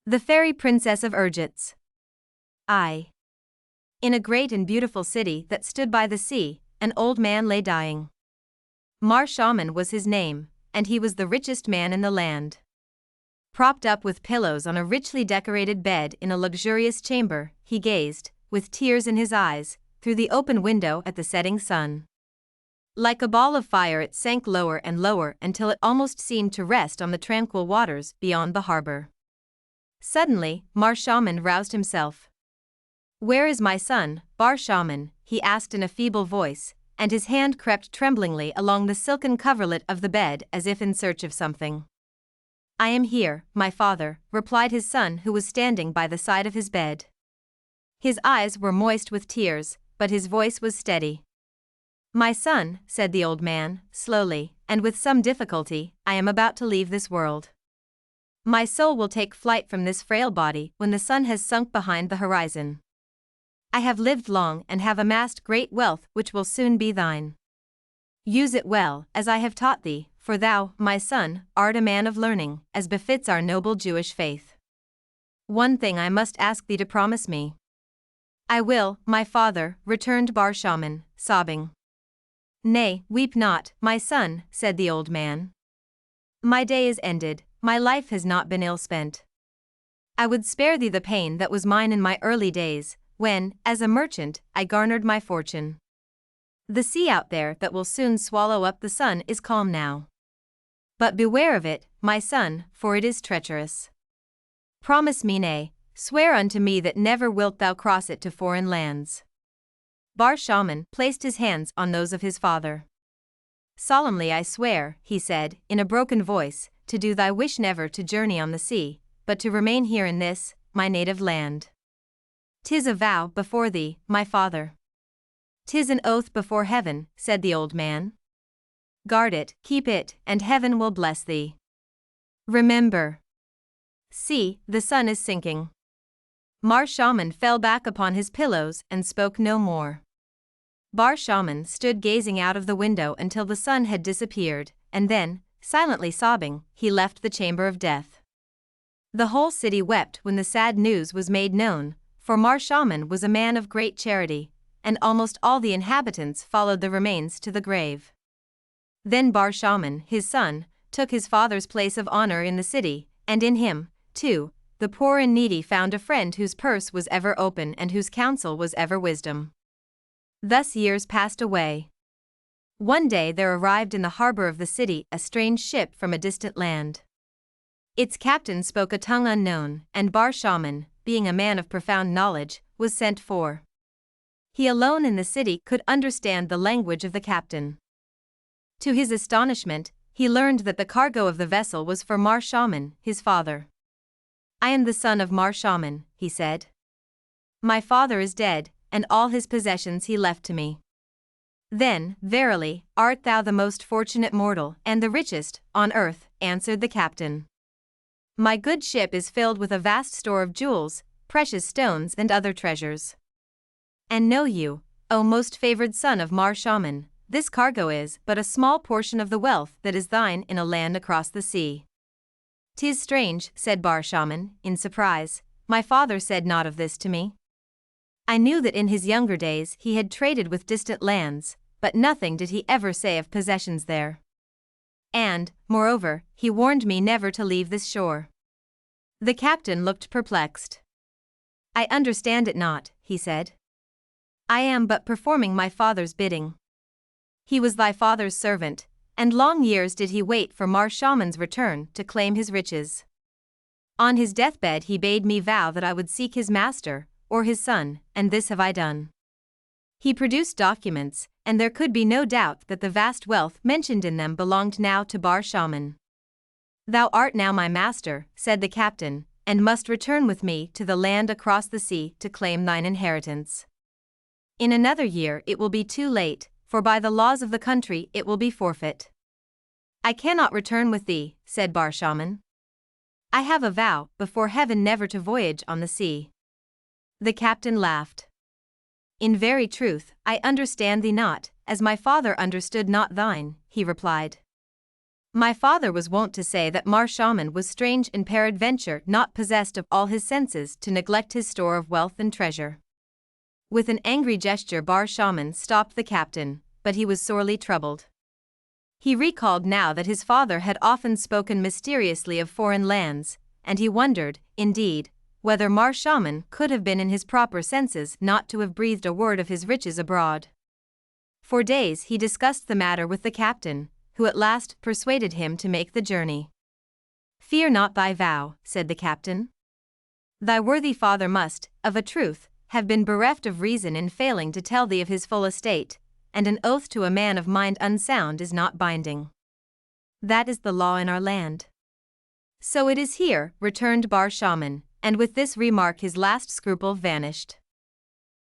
The Fairy Princess of Ergetz. In a great and beautiful city that stood by the sea, an old man lay dying. Mar Shaman was his name, and he was the richest man in the land. Propped up with pillows on a richly decorated bed in a luxurious chamber, he gazed, with tears in his eyes, through the open window at the setting sun. Like a ball of fire, it sank lower and lower until it almost seemed to rest on the tranquil waters beyond the harbor. Suddenly, Mar Shaman roused himself. "Where is my son, Bar Shaman?" he asked in a feeble voice, and his hand crept tremblingly along the silken coverlet of the bed as if in search of something. "I am here, my father," replied his son, who was standing by the side of his bed. His eyes were moist with tears, but his voice was steady. "My son," said the old man, slowly, and with some difficulty, "I am about to leave this world. My soul will take flight from this frail body when the sun has sunk behind the horizon. I have lived long and have amassed great wealth which will soon be thine. Use it well, as I have taught thee, for thou, my son, art a man of learning, as befits our noble Jewish faith. One thing I must ask thee to promise me." "I will, my father," returned Bar Shaman, sobbing. "Nay, weep not, my son," said the old man. "My day is ended, my life has not been ill spent. I would spare thee the pain that was mine in my early days, when, as a merchant, I garnered my fortune. The sea out there that will soon swallow up the sun is calm now. But beware of it, my son, for it is treacherous. Promise me, nay, swear unto me that never wilt thou cross it to foreign lands." Bar Shaman placed his hands on those of his father. "Solemnly I swear," he said, in a broken voice, "to do thy wish, never to journey on the sea, but to remain here in this, my native land. 'Tis a vow before thee, my father." "'Tis an oath before heaven," said the old man. "Guard it, keep it, and heaven will bless thee. Remember. See, the sun is sinking." Mar Shaman fell back upon his pillows and spoke no more. Bar Shaman stood gazing out of the window until the sun had disappeared, and then, silently sobbing, he left the chamber of death. The whole city wept when the sad news was made known, for Mar Shaman was a man of great charity, and almost all the inhabitants followed the remains to the grave. Then Bar Shaman, his son, took his father's place of honor in the city, and in him, too, the poor and needy found a friend whose purse was ever open and whose counsel was ever wisdom. Thus years passed away. One day there arrived in the harbor of the city a strange ship from a distant land. Its captain spoke a tongue unknown, and Bar Shaman, being a man of profound knowledge, was sent for. He alone in the city could understand the language of the captain. To his astonishment, he learned that the cargo of the vessel was for Mar Shaman, his father. "I am the son of Mar Shaman," he said. "My father is dead, and all his possessions he left to me." "Then, verily, art thou the most fortunate mortal and the richest on earth," answered the captain. "My good ship is filled with a vast store of jewels, precious stones and other treasures. And know you, O most favored son of Mar Shaman, this cargo is but a small portion of the wealth that is thine in a land across the sea." "'Tis strange," said Bar Shaman, in surprise, "my father said naught of this to me. I knew that in his younger days he had traded with distant lands, but nothing did he ever say of possessions there. And, moreover, he warned me never to leave this shore." The captain looked perplexed. "I understand it not," he said. "I am but performing my father's bidding. He was thy father's servant, and long years did he wait for Mar Shaman's return to claim his riches. On his deathbed he bade me vow that I would seek his master, or his son, and this have I done." He produced documents, and there could be no doubt that the vast wealth mentioned in them belonged now to Bar Shaman. "Thou art now my master," said the captain, "and must return with me to the land across the sea to claim thine inheritance. In another year it will be too late, for by the laws of the country it will be forfeit." "I cannot return with thee," said Bar Shaman. "I have a vow before heaven never to voyage on the sea." The captain laughed. "In very truth, I understand thee not, as my father understood not thine," he replied. My father was wont to say that Mar Shaman was strange and peradventure not possessed of all his senses to neglect his store of wealth and treasure. With an angry gesture Bar Shaman stopped the captain, but he was sorely troubled. He recalled now that his father had often spoken mysteriously of foreign lands, and he wondered, indeed, whether Mar Shaman could have been in his proper senses not to have breathed a word of his riches abroad. For days he discussed the matter with the captain, who at last persuaded him to make the journey. "Fear not thy vow," said the captain. "Thy worthy father must, of a truth, have been bereft of reason in failing to tell thee of his full estate, and an oath to a man of mind unsound is not binding. That is the law in our land." "So it is here," returned Bar Shaman, and with this remark his last scruple vanished.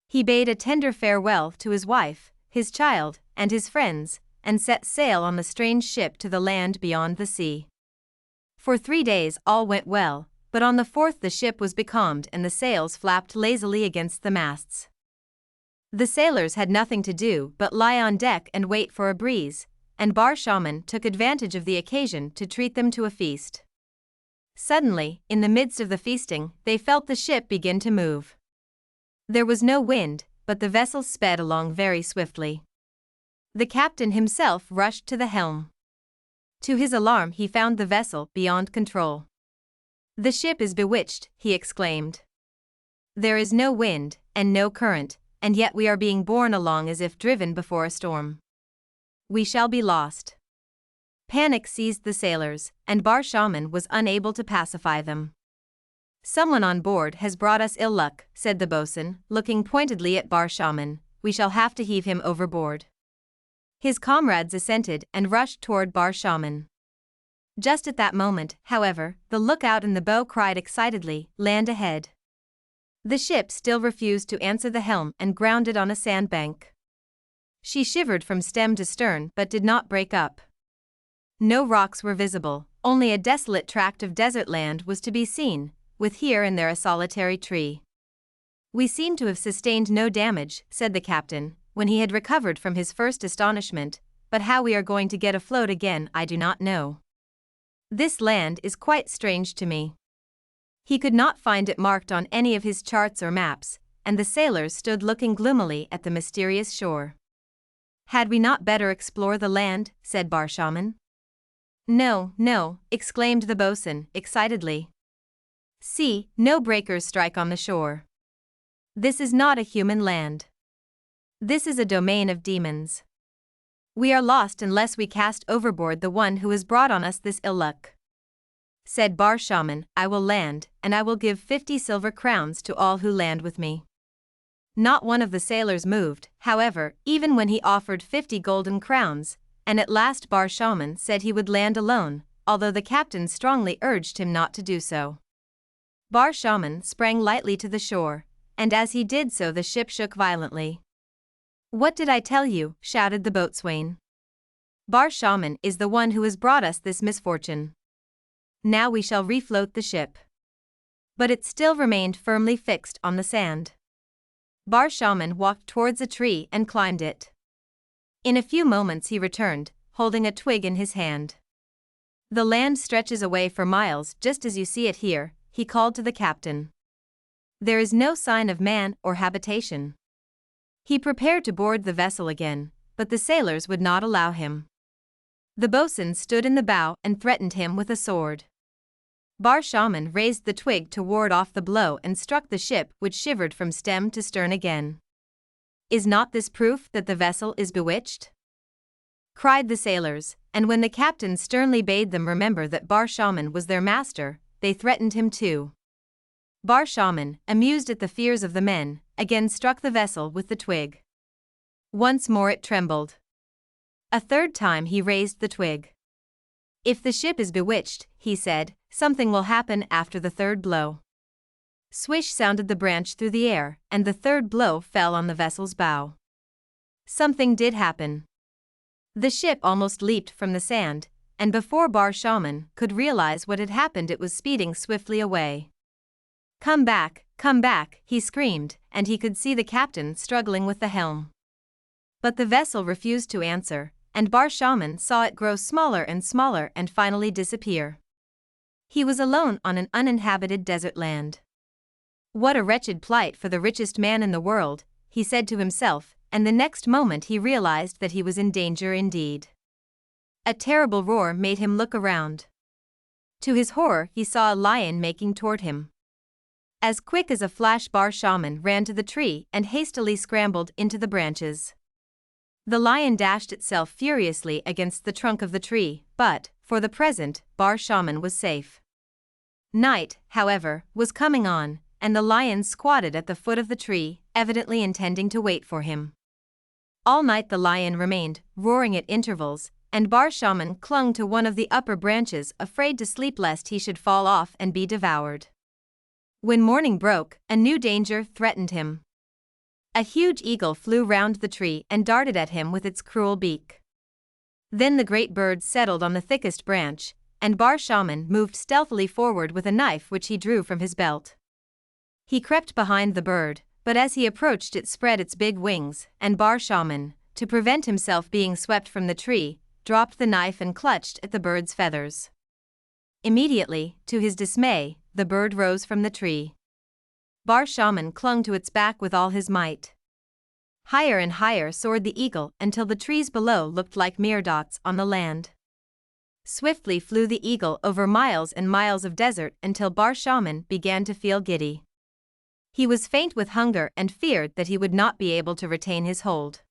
He bade a tender farewell to his wife, his child, and his friends, and set sail on the strange ship to the land beyond the sea. For 3 days all went well, but on the 4th the ship was becalmed and the sails flapped lazily against the masts. The sailors had nothing to do but lie on deck and wait for a breeze, and Bar Shaman took advantage of the occasion to treat them to a feast. Suddenly, in the midst of the feasting, they felt the ship begin to move. There was no wind, but the vessel sped along very swiftly. The captain himself rushed to the helm. To his alarm he found the vessel beyond control. "The ship is bewitched," he exclaimed. "There is no wind, and no current, and yet we are being borne along as if driven before a storm. We shall be lost." Panic seized the sailors, and Bar Shaman was unable to pacify them. "Someone on board has brought us ill luck," said the boatswain, looking pointedly at Bar Shaman. "We shall have to heave him overboard." His comrades assented and rushed toward Bar Shaman. Just at that moment, however, the lookout in the bow cried excitedly, "Land ahead!" The ship still refused to answer the helm and grounded on a sandbank. She shivered from stem to stern but did not break up. No rocks were visible, only a desolate tract of desert land was to be seen, with here and there a solitary tree. "We seem to have sustained no damage," said the captain, when he had recovered from his first astonishment, "but how we are going to get afloat again I do not know. This land is quite strange to me." He could not find it marked on any of his charts or maps, and the sailors stood looking gloomily at the mysterious shore. "Had we not better explore the land?" said Bar Shaman. "No, no," exclaimed the boatswain, excitedly. "See, no breakers strike on the shore. This is not a human land. This is a domain of demons. We are lost unless we cast overboard the one who has brought on us this ill luck." Said Bar Shaman, "I will land, and I will give 50 silver crowns to all who land with me." Not one of the sailors moved, however, even when he offered 50 golden crowns, and at last Bar Shaman said he would land alone, although the captain strongly urged him not to do so. Bar Shaman sprang lightly to the shore, and as he did so the ship shook violently. "What did I tell you?" shouted the boatswain. "Bar Shaman is the one who has brought us this misfortune. Now we shall refloat the ship." But it still remained firmly fixed on the sand. Bar Shaman walked towards a tree and climbed it. In a few moments he returned, holding a twig in his hand. "The land stretches away for miles just as you see it here," he called to the captain. "There is no sign of man or habitation." He prepared to board the vessel again, but the sailors would not allow him. The boatswain stood in the bow and threatened him with a sword. Bar Shaman raised the twig to ward off the blow and struck the ship, which shivered from stem to stern again. "Is not this proof that the vessel is bewitched?" cried the sailors, and when the captain sternly bade them remember that Bar Shaman was their master, they threatened him too. Bar Shaman, amused at the fears of the men, again struck the vessel with the twig. Once more it trembled. A third time he raised the twig. "If the ship is bewitched," he said, "something will happen after the third blow." Swish sounded the branch through the air, and the third blow fell on the vessel's bow. Something did happen. The ship almost leaped from the sand, and before Bar Shaman could realize what had happened it was speeding swiftly away. Come back," he screamed, and he could see the captain struggling with the helm. But the vessel refused to answer, and Bar Shaman saw it grow smaller and finally disappear. He was alone on an uninhabited desert land. What a wretched plight for the richest man in the world, he said to himself, and the next moment he realized that he was in danger indeed. A terrible roar made him look around. To his horror, he saw a lion making toward him. As quick as a flash, Bar Shaman ran to the tree and hastily scrambled into the branches. The lion dashed itself furiously against the trunk of the tree, but, for the present, Bar Shaman was safe. Night, however, was coming on, and the lion squatted at the foot of the tree, evidently intending to wait for him. All night the lion remained, roaring at intervals, and Bar Shaman clung to one of the upper branches, afraid to sleep lest he should fall off and be devoured. When morning broke, a new danger threatened him. A huge eagle flew round the tree and darted at him with its cruel beak. Then the great bird settled on the thickest branch, and Bar Shaman moved stealthily forward with a knife which he drew from his belt. He crept behind the bird, but as he approached it spread its big wings, and Bar Shaman, to prevent himself being swept from the tree, dropped the knife and clutched at the bird's feathers. Immediately, to his dismay, the bird rose from the tree. Bar Shaman clung to its back with all his might. Higher and higher soared the eagle until the trees below looked like mere dots on the land. Swiftly flew the eagle over miles and miles of desert until Bar Shaman began to feel giddy. He was faint with hunger and feared that he would not be able to retain his hold.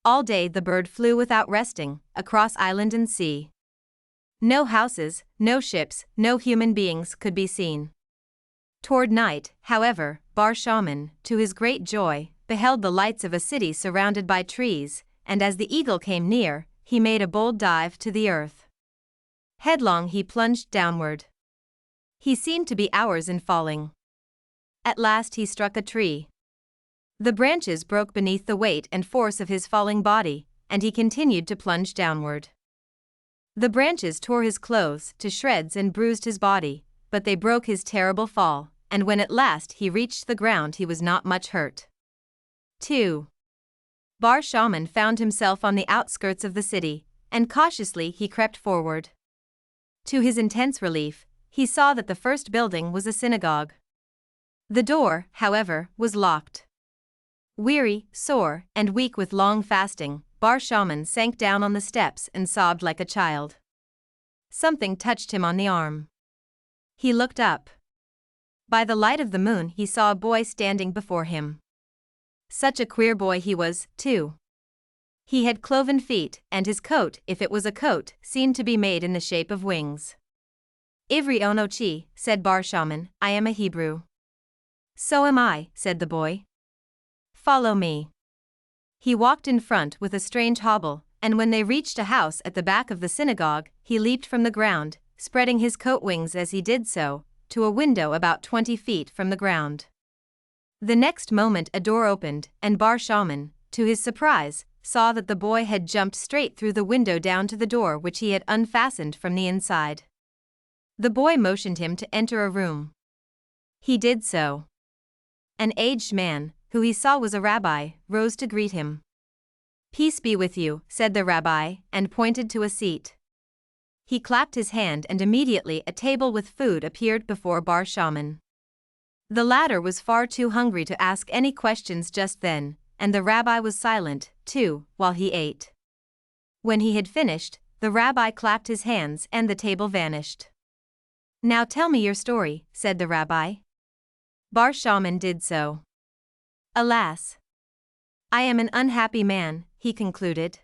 All day the bird flew without resting, across island and sea. No houses, no ships, no human beings could be seen. Toward night, however, Bar Shaman, to his great joy, beheld the lights of a city surrounded by trees, and as the eagle came near, he made a bold dive to the earth. Headlong he plunged downward. He seemed to be hours in falling. At last he struck a tree. The branches broke beneath the weight and force of his falling body, and he continued to plunge downward. The branches tore his clothes to shreds and bruised his body, but they broke his terrible fall, and when at last he reached the ground he was not much hurt. 2. Bar Shaman found himself on the outskirts of the city, and cautiously he crept forward. To his intense relief, he saw that the first building was a synagogue. The door, however, was locked. Weary, sore, and weak with long fasting, Bar Shaman sank down on the steps and sobbed like a child. Something touched him on the arm. He looked up. By the light of the moon he saw a boy standing before him. Such a queer boy he was, too. He had cloven feet, and his coat, if it was a coat, seemed to be made in the shape of wings. "Ivri Onochi," said Bar Shaman, "I am a Hebrew." "So am I," said the boy. "Follow me." He walked in front with a strange hobble, and when they reached a house at the back of the synagogue, he leaped from the ground, spreading his coat wings as he did so, to a window about 20 feet from the ground. The next moment a door opened, and Bar Shaman, to his surprise, saw that the boy had jumped straight through the window down to the door which he had unfastened from the inside. The boy motioned him to enter a room. He did so. An aged man, who he saw was a rabbi, rose to greet him. "Peace be with you," said the rabbi, and pointed to a seat. He clapped his hand and immediately a table with food appeared before Bar Shaman. The latter was far too hungry to ask any questions just then, and the rabbi was silent, too, while he ate. When he had finished, the rabbi clapped his hands and the table vanished. "Now tell me your story," said the rabbi. Bar Shaman did so. "Alas! I am an unhappy man," he concluded.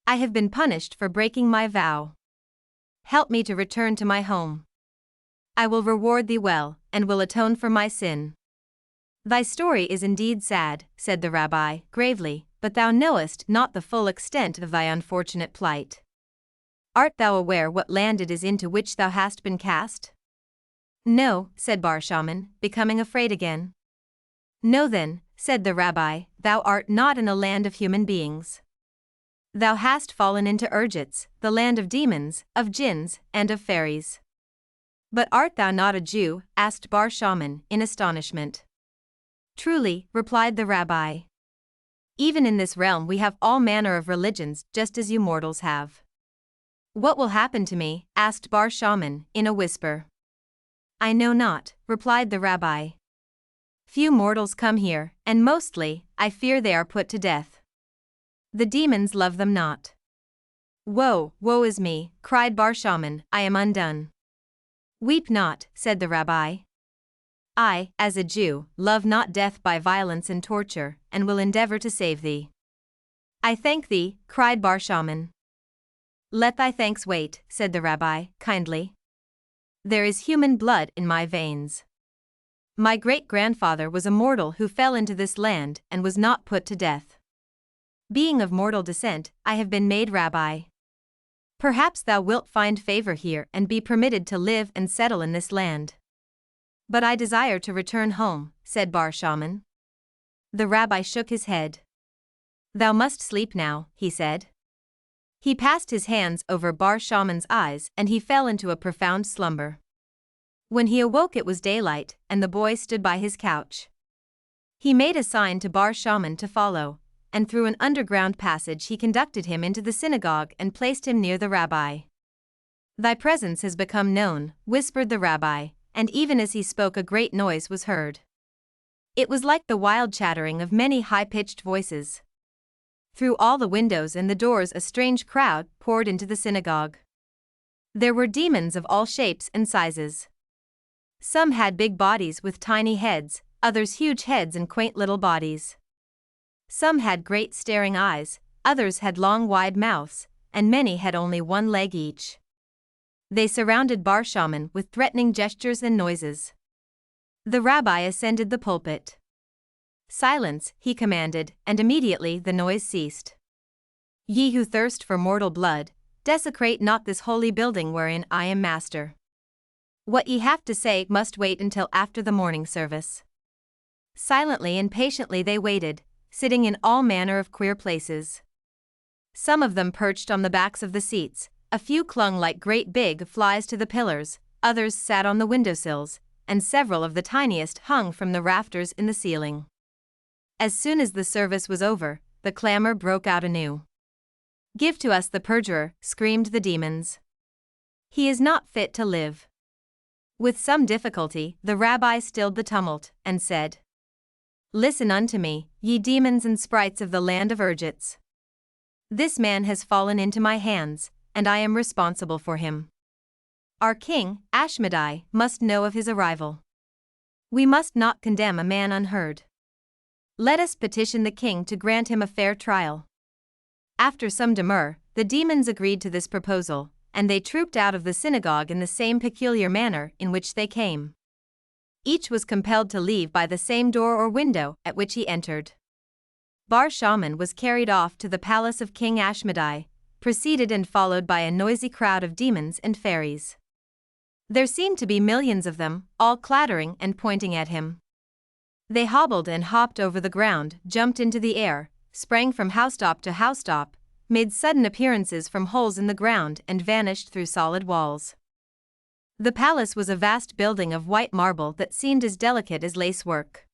"I have been punished for breaking my vow. Help me to return to my home. I will reward thee well, and will atone for my sin." "Thy story is indeed sad," said the rabbi, gravely, "but thou knowest not the full extent of thy unfortunate plight. Art thou aware what land it is into which thou hast been cast?" "No," said Bar Shaman, becoming afraid again. "Know then," said the rabbi, "thou art not in a land of human beings. Thou hast fallen into Ergetz, the land of demons, of jinns, and of fairies." "But art thou not a Jew?" asked Bar Shaman, in astonishment. "Truly," replied the rabbi. Even in this realm we have all manner of religions just as you mortals have. What will happen to me? Asked Bar Shaman, in a whisper. I know not, replied the rabbi. Few mortals come here, and mostly, I fear they are put to death. The demons love them not. Woe, woe is me, cried Bar Shaman, I am undone. Weep not, said the rabbi. I, as a Jew, love not death by violence and torture, and will endeavor to save thee. I thank thee, cried Bar Shaman. Let thy thanks wait, said the rabbi, kindly. There is human blood in my veins. My great-grandfather was a mortal who fell into this land and was not put to death. Being of mortal descent, I have been made rabbi. Perhaps thou wilt find favor here and be permitted to live and settle in this land. But I desire to return home, said Bar Shaman. The rabbi shook his head. Thou must sleep now, he said. He passed his hands over Bar Shaman's eyes and he fell into a profound slumber. When he awoke it was daylight, and the boy stood by his couch. He made a sign to Bar Shaman to follow, and through an underground passage he conducted him into the synagogue and placed him near the rabbi. Thy presence has become known, whispered the rabbi, and even as he spoke a great noise was heard. It was like the wild chattering of many high-pitched voices. Through all the windows and the doors a strange crowd poured into the synagogue. There were demons of all shapes and sizes. Some had big bodies with tiny heads, others huge heads and quaint little bodies. Some had great staring eyes, others had long wide mouths, and many had only one leg each. They surrounded Bar Shaman with threatening gestures and noises. The rabbi ascended the pulpit. Silence, he commanded, and immediately the noise ceased. Ye who thirst for mortal blood, desecrate not this holy building wherein I am master. What ye have to say must wait until after the morning service. Silently and patiently they waited, sitting in all manner of queer places. Some of them perched on the backs of the seats, a few clung like great big flies to the pillars, others sat on the windowsills, and several of the tiniest hung from the rafters in the ceiling. As soon as the service was over, the clamor broke out anew. Give to us the perjurer, screamed the demons. He is not fit to live. With some difficulty, the rabbi stilled the tumult, and said, Listen unto me, ye demons and sprites of the land of Ergetz. This man has fallen into my hands, and I am responsible for him. Our king, Ashmedai, must know of his arrival. We must not condemn a man unheard. Let us petition the king to grant him a fair trial. After some demur, the demons agreed to this proposal, and they trooped out of the synagogue in the same peculiar manner in which they came. Each was compelled to leave by the same door or window at which he entered. Bar Shaman was carried off to the palace of King Ashmedai, preceded and followed by a noisy crowd of demons and fairies. There seemed to be millions of them, all clattering and pointing at him. They hobbled and hopped over the ground, jumped into the air, sprang from housetop to housetop, made sudden appearances from holes in the ground and vanished through solid walls. The palace was a vast building of white marble that seemed as delicate as lacework.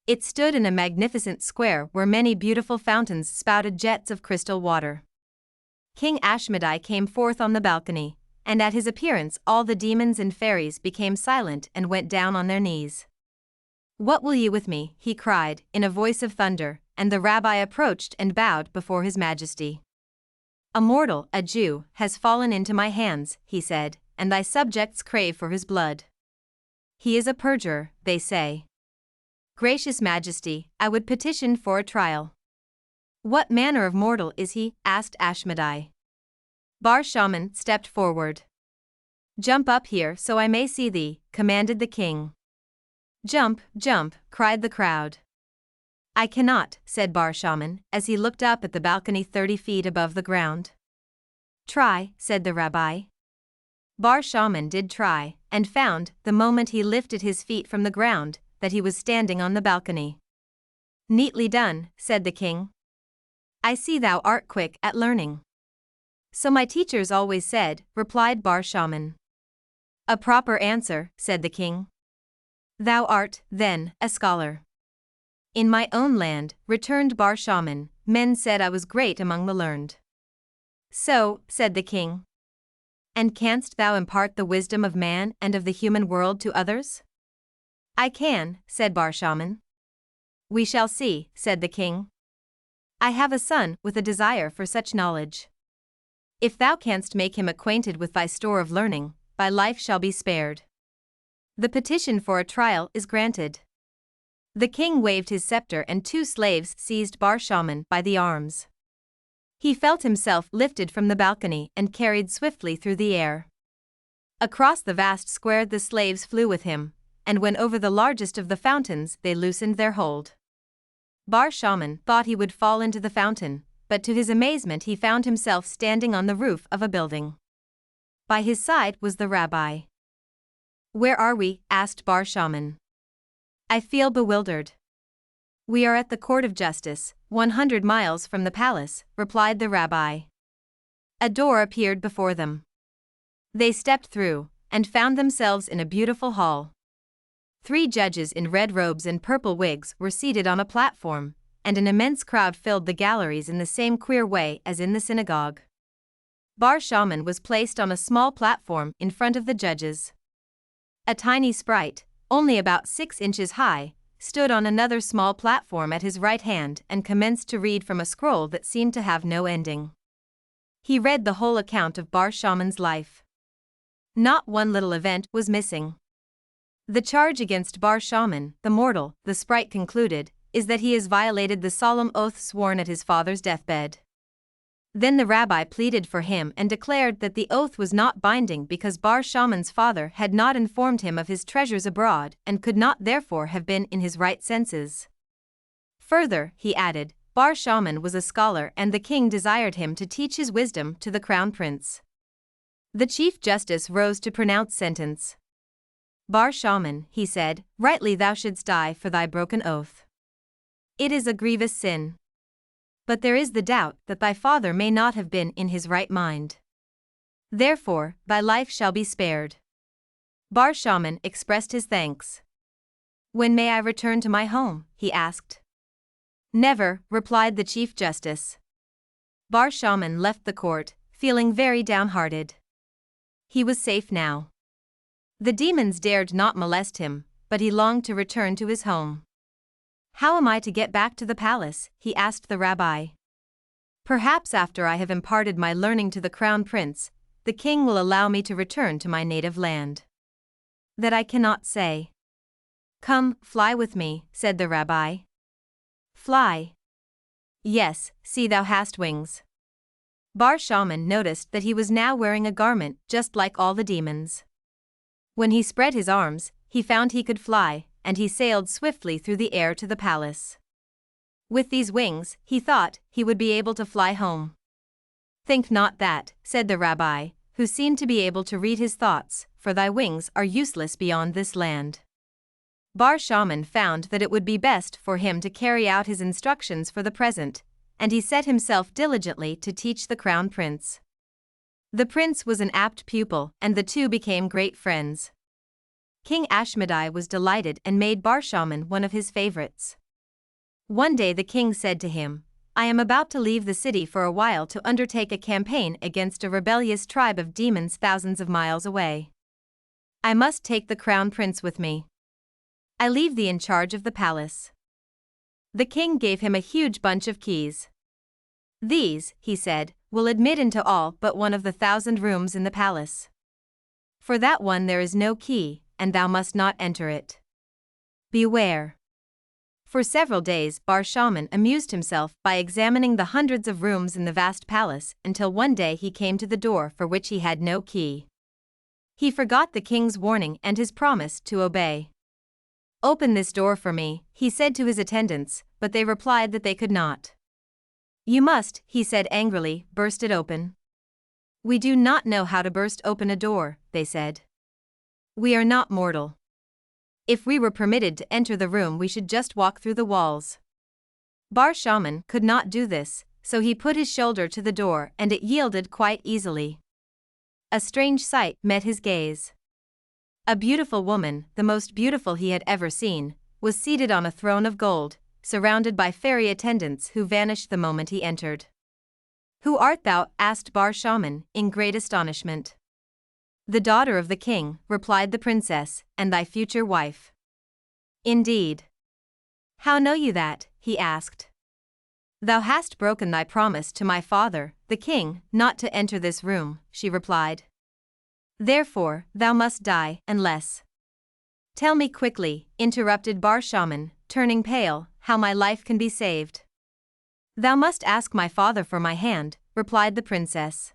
It stood in a magnificent square where many beautiful fountains spouted jets of crystal water. King Ashmedai came forth on the balcony, and at his appearance all the demons and fairies became silent and went down on their knees. What will ye with me? He cried, in a voice of thunder, and the rabbi approached and bowed before his majesty. A mortal, a Jew, has fallen into my hands, he said, and thy subjects crave for his blood. He is a perjurer, they say. Gracious majesty, I would petition for a trial. What manner of mortal is he? Asked Ashmedai. Bar Shaman stepped forward. Jump up here so I may see thee, commanded the king. Jump, jump, cried the crowd. I cannot, said Bar Shaman, as he looked up at the balcony 30 feet above the ground. Try, said the rabbi. Bar Shaman did try, and found, the moment he lifted his feet from the ground, that he was standing on the balcony. Neatly done, said the king. I see thou art quick at learning. So my teachers always said, replied Bar Shaman. A proper answer, said the king. Thou art, then, a scholar. In my own land, returned Bar Shaman, men said I was great among the learned. So, said the king. And canst thou impart the wisdom of man and of the human world to others? I can, said Bar Shaman. We shall see, said the king. I have a son with a desire for such knowledge. If thou canst make him acquainted with thy store of learning, thy life shall be spared. The petition for a trial is granted. The king waved his scepter and 2 slaves seized Bar Shaman by the arms. He felt himself lifted from the balcony and carried swiftly through the air. Across the vast square the slaves flew with him, and when over the largest of the fountains they loosened their hold. Bar Shaman thought he would fall into the fountain, but to his amazement he found himself standing on the roof of a building. By his side was the rabbi. Where are we? Asked Bar Shaman. I feel bewildered. We are at the court of justice, 100 miles from the palace, replied the rabbi. A door appeared before them. They stepped through, and found themselves in a beautiful hall. 3 judges in red robes and purple wigs were seated on a platform, and an immense crowd filled the galleries in the same queer way as in the synagogue. Bar Shaman was placed on a small platform in front of the judges. A tiny sprite, only about 6 inches high, stood on another small platform at his right hand and commenced to read from a scroll that seemed to have no ending. He read the whole account of Bar Shaman's life. Not one little event was missing. The charge against Bar Shaman, the mortal, the sprite concluded, is that he has violated the solemn oath sworn at his father's deathbed. Then the rabbi pleaded for him and declared that the oath was not binding because Bar Shaman's father had not informed him of his treasures abroad and could not therefore have been in his right senses. Further, he added, Bar Shaman was a scholar and the king desired him to teach his wisdom to the crown prince. The chief justice rose to pronounce sentence. Bar Shaman, he said, rightly thou shouldst die for thy broken oath. It is a grievous sin. But there is the doubt that thy father may not have been in his right mind. Therefore, thy life shall be spared. Bar Shaman expressed his thanks. When may I return to my home? He asked. Never, replied the chief justice. Bar Shaman left the court, feeling very downhearted. He was safe now. The demons dared not molest him, but he longed to return to his home. How am I to get back to the palace? He asked the rabbi. Perhaps after I have imparted my learning to the crown prince, the king will allow me to return to my native land. That I cannot say. Come, fly with me, said the rabbi. Fly. Yes, see thou hast wings. Bar Shaman noticed that he was now wearing a garment just like all the demons. When he spread his arms, he found he could fly, and he sailed swiftly through the air to the palace. With these wings, he thought, he would be able to fly home. Think not that, said the rabbi, who seemed to be able to read his thoughts, for thy wings are useless beyond this land. Bar Shaman found that it would be best for him to carry out his instructions for the present, and he set himself diligently to teach the crown prince. The prince was an apt pupil, and the two became great friends. King Ashmedai was delighted and made Bar Shaman one of his favorites. One day the king said to him, I am about to leave the city for a while to undertake a campaign against a rebellious tribe of demons thousands of miles away. I must take the crown prince with me. I leave thee in charge of the palace. The king gave him a huge bunch of keys. These, he said, will admit into all but one of the 1,000 rooms in the palace. For that one there is no key, and thou must not enter it. Beware. For several days Bar Shaman amused himself by examining the hundreds of rooms in the vast palace until one day he came to the door for which he had no key. He forgot the king's warning and his promise to obey. Open this door for me, he said to his attendants, but they replied that they could not. You must, he said angrily, burst it open. We do not know how to burst open a door, they said. We are not mortal. If we were permitted to enter the room we should just walk through the walls. Bar Shaman could not do this, so he put his shoulder to the door and it yielded quite easily. A strange sight met his gaze. A beautiful woman, the most beautiful he had ever seen, was seated on a throne of gold, surrounded by fairy attendants who vanished the moment he entered. "Who art thou?" asked Bar Shaman, in great astonishment. "The daughter of the king," replied the princess, "and thy future wife." "Indeed. How know you that?" he asked. "Thou hast broken thy promise to my father, the king, not to enter this room," she replied. "Therefore, thou must die, unless—" "Tell me quickly," interrupted Bar Shaman, turning pale, "how my life can be saved." "Thou must ask my father for my hand," replied the princess.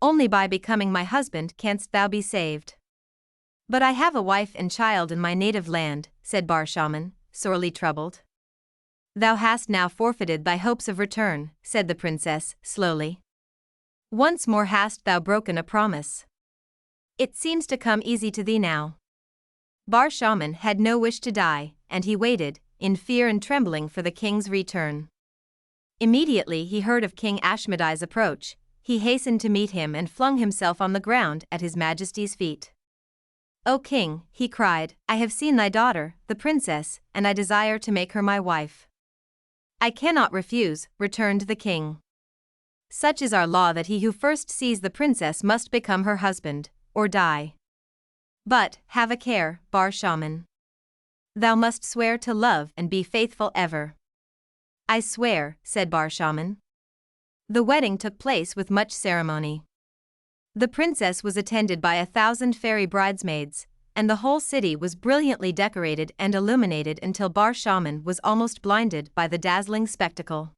"Only by becoming my husband canst thou be saved." "But I have a wife and child in my native land," said Bar Shaman, sorely troubled. "Thou hast now forfeited thy hopes of return," said the princess, slowly. "Once more hast thou broken a promise. It seems to come easy to thee now." Bar Shaman had no wish to die, and he waited, in fear and trembling, for the king's return. Immediately he heard of King Ashmedai's approach, he hastened to meet him and flung himself on the ground at his majesty's feet. "O king," he cried, "I have seen thy daughter, the princess, and I desire to make her my wife." "I cannot refuse," returned the king. "Such is our law that he who first sees the princess must become her husband, or die. But, have a care, Bar Shaman. Thou must swear to love and be faithful ever." "I swear," said Bar Shaman. The wedding took place with much ceremony. The princess was attended by 1,000 fairy bridesmaids, and the whole city was brilliantly decorated and illuminated until Bar Shaman was almost blinded by the dazzling spectacle.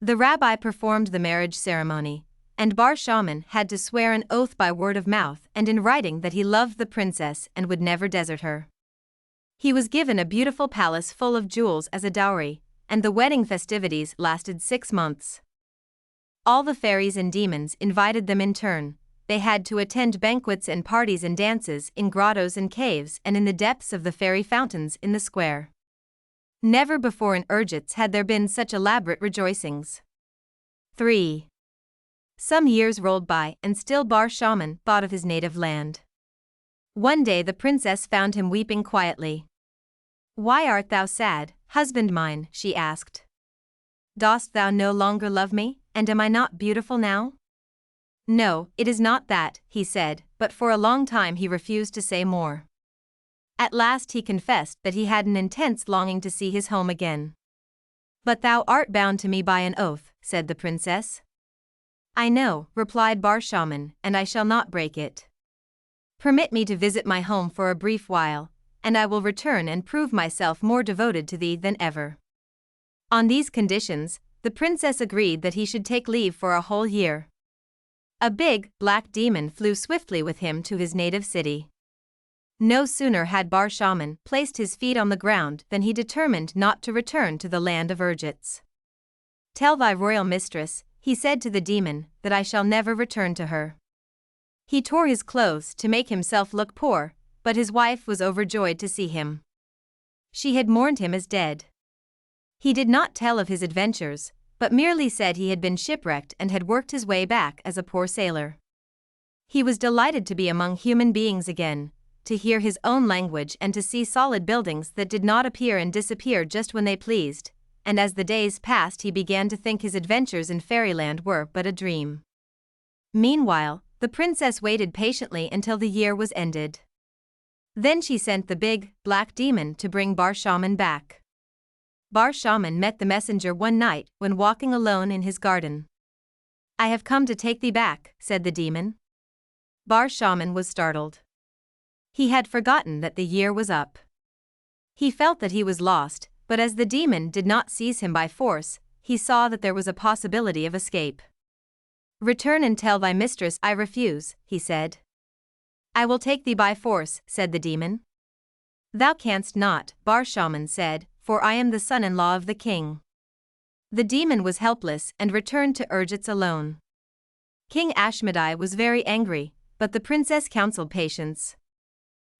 The rabbi performed the marriage ceremony, and Bar Shaman had to swear an oath by word of mouth and in writing that he loved the princess and would never desert her. He was given a beautiful palace full of jewels as a dowry, and the wedding festivities lasted 6 months. All the fairies and demons invited them in turn. They had to attend banquets and parties and dances in grottos and caves and in the depths of the fairy fountains in the square. Never before in Ergetz had there been such elaborate rejoicings. 3. Some years rolled by, and still Bar Shaman thought of his native land. One day the princess found him weeping quietly. "Why art thou sad, husband mine?" she asked. "Dost thou no longer love me, and am I not beautiful now?" "No, it is not that," he said, but for a long time he refused to say more. At last he confessed that he had an intense longing to see his home again. "But thou art bound to me by an oath," said the princess. "I know," replied Bar Shaman, "and I shall not break it. Permit me to visit my home for a brief while, and I will return and prove myself more devoted to thee than ever." On these conditions, the princess agreed that he should take leave for a whole year. A big, black demon flew swiftly with him to his native city. No sooner had Bar Shaman placed his feet on the ground than he determined not to return to the land of Ergetz. "Tell thy royal mistress," he said to the demon, "that I shall never return to her." He tore his clothes to make himself look poor, but his wife was overjoyed to see him. She had mourned him as dead. He did not tell of his adventures, but merely said he had been shipwrecked and had worked his way back as a poor sailor. He was delighted to be among human beings again, to hear his own language and to see solid buildings that did not appear and disappear just when they pleased, and as the days passed he began to think his adventures in fairyland were but a dream. Meanwhile, the princess waited patiently until the year was ended. Then she sent the big, black demon to bring Bar Shaman back. Bar Shaman met the messenger one night when walking alone in his garden. "I have come to take thee back," said the demon. Bar Shaman was startled. He had forgotten that the year was up. He felt that he was lost, but as the demon did not seize him by force, he saw that there was a possibility of escape. "Return and tell thy mistress I refuse," he said. "I will take thee by force," said the demon. "Thou canst not," Bar Shaman said, "for I am the son-in-law of the king." The demon was helpless and returned to Ergetz alone. King Ashmedai was very angry, but the princess counseled patience.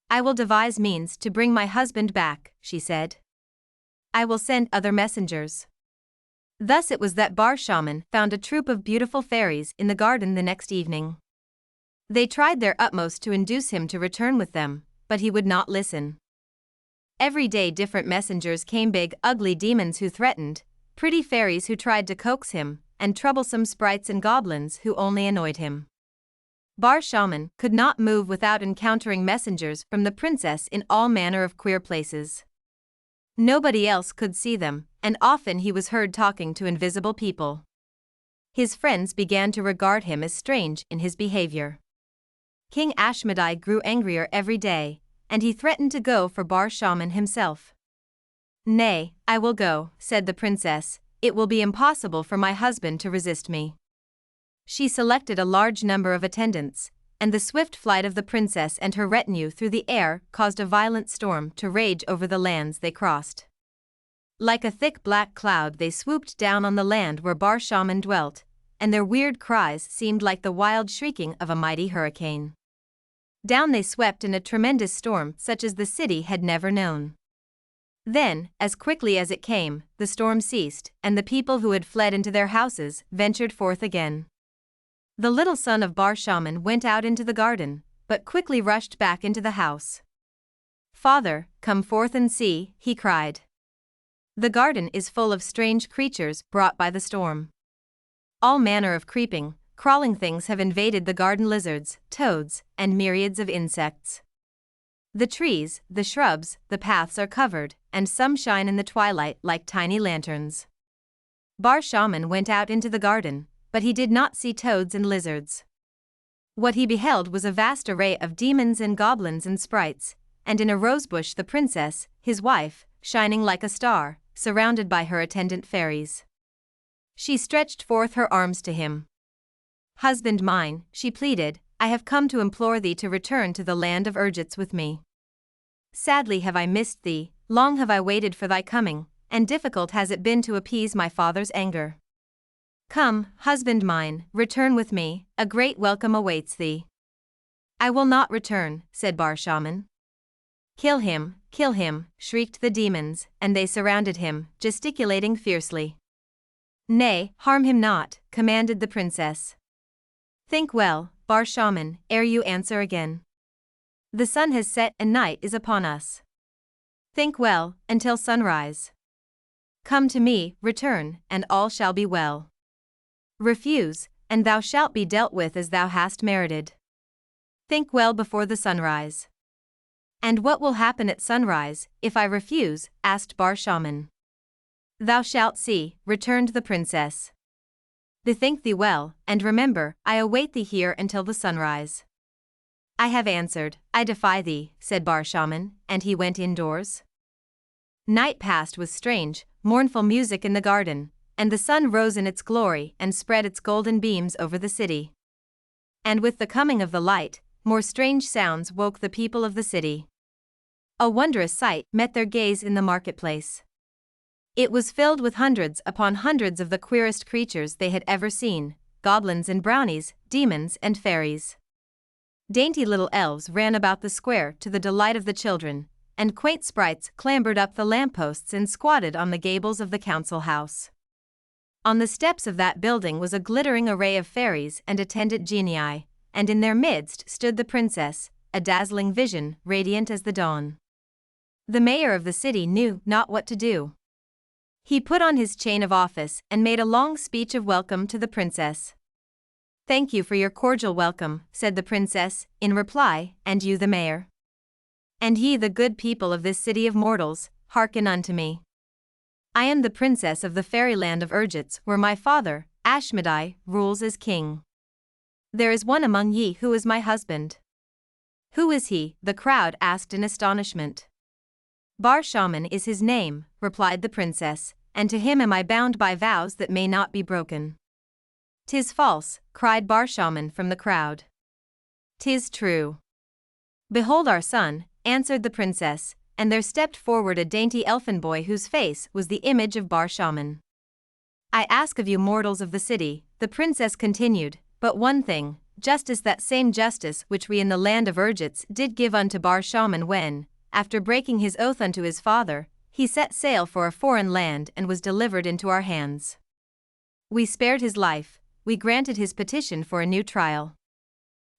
"I will devise means to bring my husband back," she said. "I will send other messengers." Thus it was that Bar Shaman found a troop of beautiful fairies in the garden the next evening. They tried their utmost to induce him to return with them, but he would not listen. Every day different messengers came, big, ugly demons who threatened, pretty fairies who tried to coax him, and troublesome sprites and goblins who only annoyed him. Bar Shaman could not move without encountering messengers from the princess in all manner of queer places. Nobody else could see them, and often he was heard talking to invisible people. His friends began to regard him as strange in his behavior. King Ashmedai grew angrier every day, and he threatened to go for Bar Shaman himself. "Nay, I will go," said the princess. "It will be impossible for my husband to resist me." She selected a large number of attendants, and the swift flight of the princess and her retinue through the air caused a violent storm to rage over the lands they crossed. Like a thick black cloud they swooped down on the land where Bar Shaman dwelt, and their weird cries seemed like the wild shrieking of a mighty hurricane. Down they swept in a tremendous storm such as the city had never known. Then, as quickly as it came, the storm ceased, and the people who had fled into their houses ventured forth again. The little son of Bar Shaman went out into the garden, but quickly rushed back into the house. "Father, come forth and see," he cried. "The garden is full of strange creatures brought by the storm. All manner of creeping, crawling things have invaded the garden: lizards, toads, and myriads of insects. The trees, the shrubs, the paths are covered, and some shine in the twilight like tiny lanterns." Bar Shaman went out into the garden, but he did not see toads and lizards. What he beheld was a vast array of demons and goblins and sprites, and in a rosebush the princess, his wife, shining like a star, surrounded by her attendant fairies. She stretched forth her arms to him. "Husband mine," she pleaded, "I have come to implore thee to return to the land of Ergetz with me. Sadly have I missed thee, long have I waited for thy coming, and difficult has it been to appease my father's anger. Come, husband mine, return with me, a great welcome awaits thee." "I will not return," said Bar Shaman. Kill him," shrieked the demons, and they surrounded him, gesticulating fiercely. "Nay, harm him not," commanded the princess. "Think well, Bar Shaman, ere you answer again. The sun has set and night is upon us. Think well, until sunrise. Come to me, return, and all shall be well. Refuse, and thou shalt be dealt with as thou hast merited. Think well before the sunrise." "And what will happen at sunrise, if I refuse?" asked Bar Shaman. "Thou shalt see," returned the princess. "Bethink thee well, and remember, I await thee here until the sunrise." "I have answered, I defy thee," said Bar Shaman, and he went indoors. Night passed with strange, mournful music in the garden, and the sun rose in its glory and spread its golden beams over the city. And with the coming of the light, more strange sounds woke the people of the city. A wondrous sight met their gaze in the marketplace. It was filled with hundreds upon hundreds of the queerest creatures they had ever seen: goblins and brownies, demons and fairies. Dainty little elves ran about the square to the delight of the children, and quaint sprites clambered up the lampposts and squatted on the gables of the council house. On the steps of that building was a glittering array of fairies and attendant genii, and in their midst stood the princess, a dazzling vision, radiant as the dawn. The mayor of the city knew not what to do. He put on his chain of office and made a long speech of welcome to the princess. "Thank you for your cordial welcome," said the princess, in reply, "and you the mayor. And ye the good people of this city of mortals, hearken unto me. I am the princess of the fairyland of Ergetz, where my father, Ashmedai, rules as king. There is one among ye who is my husband." "Who is he?" the crowd asked in astonishment. "Bar Shaman is his name," replied the princess, "and to him am I bound by vows that may not be broken." "'Tis false," cried Bar Shaman from the crowd. "'Tis true." "Behold our son," answered the princess, and there stepped forward a dainty elfin boy whose face was the image of Bar Shaman. "I ask of you mortals of the city," the princess continued, "but one thing, justice, that same justice which we in the land of Ergetz did give unto Bar Shaman when, after breaking his oath unto his father, he set sail for a foreign land and was delivered into our hands. We spared his life, we granted his petition for a new trial.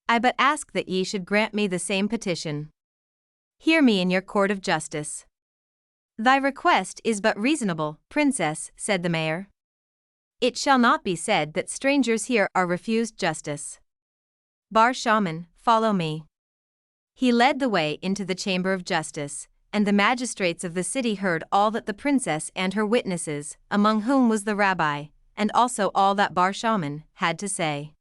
I but ask that ye should grant me the same petition. Hear me in your court of justice. Thy request is but reasonable, princess, said the mayor. It shall not be said that strangers here are refused justice. Bar Shaman, follow me. He led the way into the chamber of justice, and the magistrates of the city heard all that the princess and her witnesses, among whom was the rabbi, and also all that Bar Shaman had to say.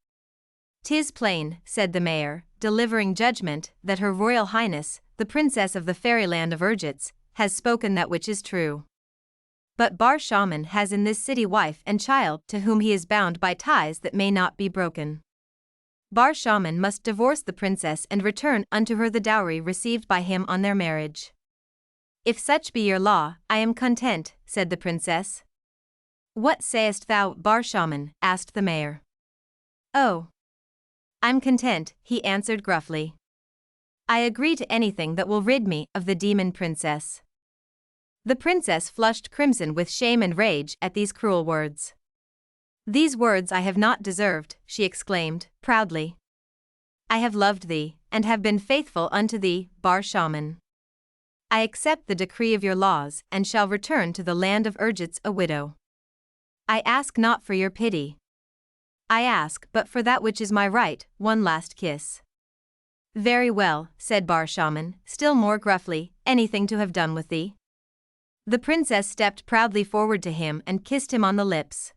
"'Tis plain," said the mayor, delivering judgment, "that Her Royal Highness, the Princess of the fairyland of Ergetz, has spoken that which is true. But Bar Shaman has in this city wife and child to whom he is bound by ties that may not be broken. Bar Shaman must divorce the princess and return unto her the dowry received by him on their marriage." "If such be your law, I am content," said the princess. "What sayest thou, Bar Shaman?" asked the mayor. "Oh, I'm content," he answered gruffly. "I agree to anything that will rid me of the demon princess." The princess flushed crimson with shame and rage at these cruel words. "These words I have not deserved," she exclaimed, proudly. "I have loved thee, and have been faithful unto thee, Bar Shaman. I accept the decree of your laws and shall return to the land of Ergetz a widow. I ask not for your pity. I ask but for that which is my right, one last kiss." "Very well," said Bar Shaman, still more gruffly, "anything to have done with thee." The princess stepped proudly forward to him and kissed him on the lips.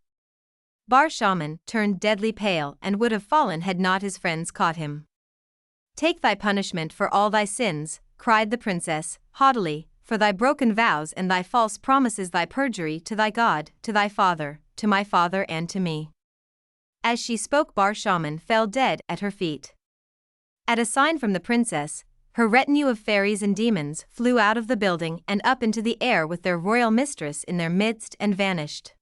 Bar Shaman turned deadly pale and would have fallen had not his friends caught him. "Take thy punishment for all thy sins," cried the princess, haughtily, "for thy broken vows and thy false promises, thy perjury to thy God, to thy father, to my father and to me." As she spoke, Bar Shaman fell dead at her feet. At a sign from the princess, her retinue of fairies and demons flew out of the building and up into the air with their royal mistress in their midst and vanished.